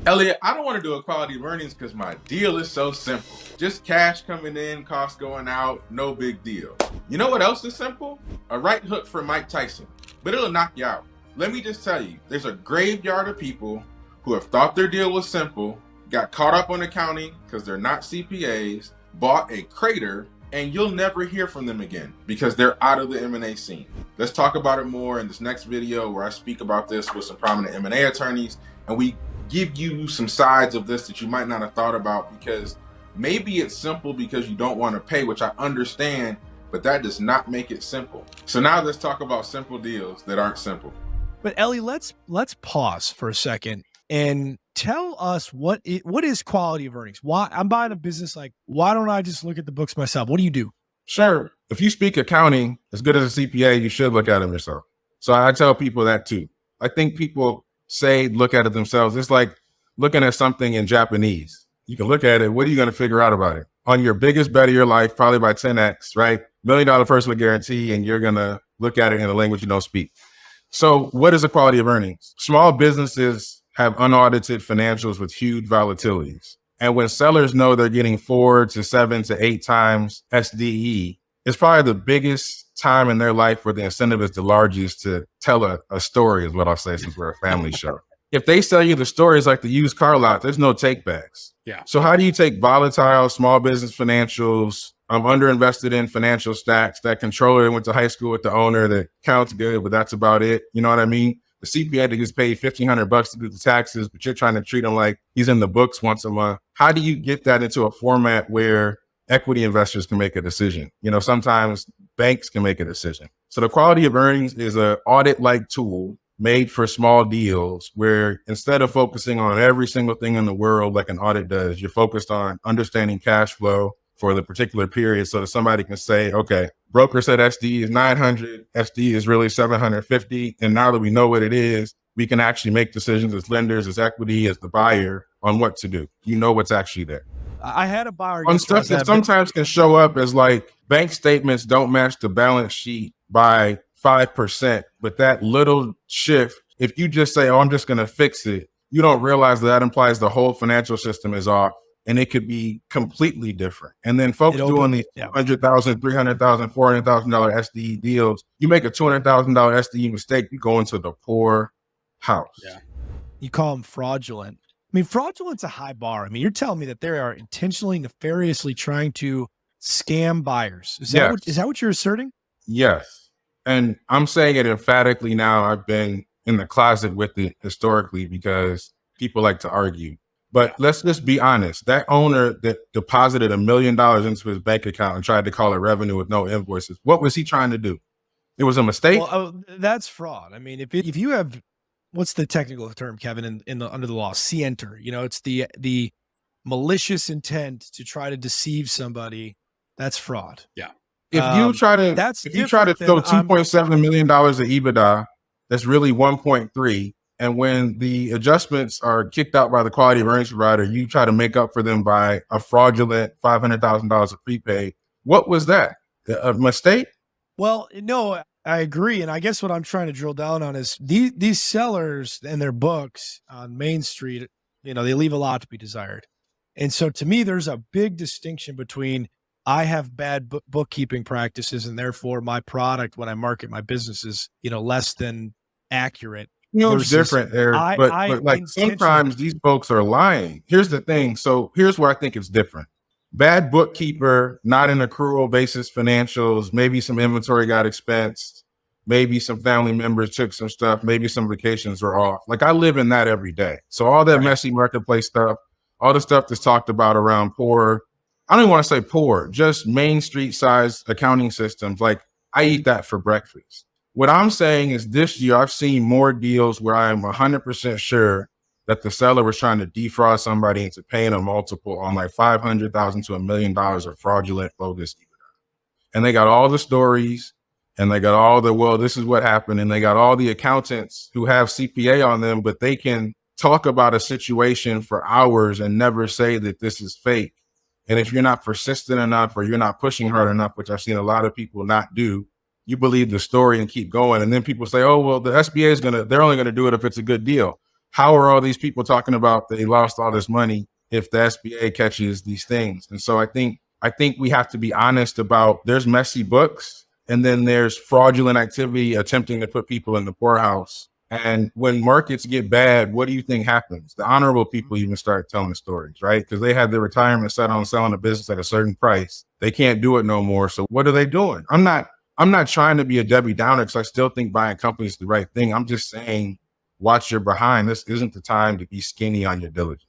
Elliot, I don't want to do equality of earnings because my deal is so simple. Just cash coming in, costs going out, no big deal. You know what else is simple? A right hook for Mike Tyson, but it'll knock you out. Let me just tell you, there's a graveyard of people who have thought their deal was simple, got caught up on accounting because they're not CPAs, bought a crater, and you'll never hear from them again because they're out of the M&A scene. Let's talk about it more in this next video where I speak about this with some prominent M&A attorneys, and we give you some sides of this that you might not have thought about, because maybe it's simple because you don't want to pay, which I understand, but that does not make it simple. So now let's talk about simple deals that aren't simple. But Ellie, let's pause for a second and tell us what is quality of earnings. Why I'm buying a business, like, why don't I just look at the books myself? What do you do? Sure. If you speak accounting as good as a CPA, you should look at them yourself. So I tell people that too. I think people say look at it themselves. It's like looking at something in Japanese. You can look at it. What are you going to figure out about it? On your biggest bet of your life, probably by 10x, right? $1 million personal guarantee, and you're going to look at it in a language you don't speak. So what is the quality of earnings? Small businesses have unaudited financials with huge volatilities. And when sellers know they're getting 4 to 7 to 8 times SDE, it's probably the biggest time in their life where the incentive is the largest to tell a story, is what I'll say, since we're a family show. If they sell you the stories like the used car lot, there's no takebacks. Yeah. So how do you take volatile small business financials? I'm underinvested in financial stacks. That controller went to high school with the owner that counts good, but that's about it. You know what I mean? The CPA that gets paid $1,500 to do the taxes, but you're trying to treat him like he's in the books once a month. How do you get that into a format where equity investors can make a decision? You know, sometimes banks can make a decision. So the quality of earnings is an audit-like tool made for small deals where instead of focusing on every single thing in the world like an audit does, you're focused on understanding cash flow for the particular period so that somebody can say, okay, broker said SD is 900, SD is really 750. And now that we know what it is, we can actually make decisions as lenders, as equity, as the buyer on what to do. You know what's actually there. I had a buyer On stuff that sometimes can show up as like bank statements don't match the balance sheet by 5%, but that little shift, if you just say, oh, I'm just going to fix it, you don't realize that implies the whole financial system is off, and it could be completely different. And then folks doing these $100,000, $300,000, $400,000 SDE deals, you make a $200,000 SDE mistake, you go into the poor house. Yeah. You call them fraudulent. I mean, fraudulent's a high bar. I mean, you're telling me that they are intentionally, nefariously trying to scam buyers. Is that what you're asserting? Yes. And I'm saying it emphatically now. I've been in the closet with it historically because people like to argue. But let's just be honest. That owner that deposited $1 million into his bank account and tried to call it revenue with no invoices, what was he trying to do? It was a mistake? Well, that's fraud. I mean, if you have, what's the technical term, Kevin, under the law? Scienter. You know, it's the malicious intent to try to deceive somebody. That's fraud. Yeah. If you try to throw $2.7 million of EBITDA, that's really 1.3. And when the adjustments are kicked out by the quality of earnings provider, you try to make up for them by a fraudulent $500,000 of prepaid. What was that? A mistake? Well, no, I agree. And I guess what I'm trying to drill down on is these sellers and their books on Main Street, you know, they leave a lot to be desired. And so to me, there's a big distinction between I have bad bookkeeping practices, and therefore my product, when I market my business, is, you know, less than accurate. You know, it's different there, but like sometimes these folks are lying. Here's the thing. So here's where I think it's different. Bad bookkeeper, not an accrual basis financials, maybe some inventory got expensed, maybe some family members took some stuff, maybe some vacations were off. Like I live in that every day. So all that messy marketplace stuff, all the stuff that's talked about around poor, I don't even want to say poor, just Main Street size accounting systems. Like I eat that for breakfast. What I'm saying is this year, I've seen more deals where I am 100% sure that the seller was trying to defraud somebody into paying a multiple on like $500,000 to $1 million of fraudulent bogus EBITDA. And they got all the stories and they got all the, well, this is what happened. And they got all the accountants who have CPA on them, but they can talk about a situation for hours and never say that this is fake. And if you're not persistent enough or you're not pushing hard enough, which I've seen a lot of people not do, you believe the story and keep going. And then people say, oh, well, the SBA is they're only going to do it if it's a good deal. how are all these people talking about they lost all this money if the SBA catches these things? And so I think we have to be honest about there's messy books and then there's fraudulent activity attempting to put people in the poorhouse. And when markets get bad, what do you think happens? The honorable people even start telling stories, right? Because they had their retirement set on selling a business at a certain price. They can't do it no more. So what are they doing? I'm not trying to be a Debbie Downer because I still think buying companies is the right thing. I'm just saying, watch your behind. This isn't the time to be skinny on your diligence.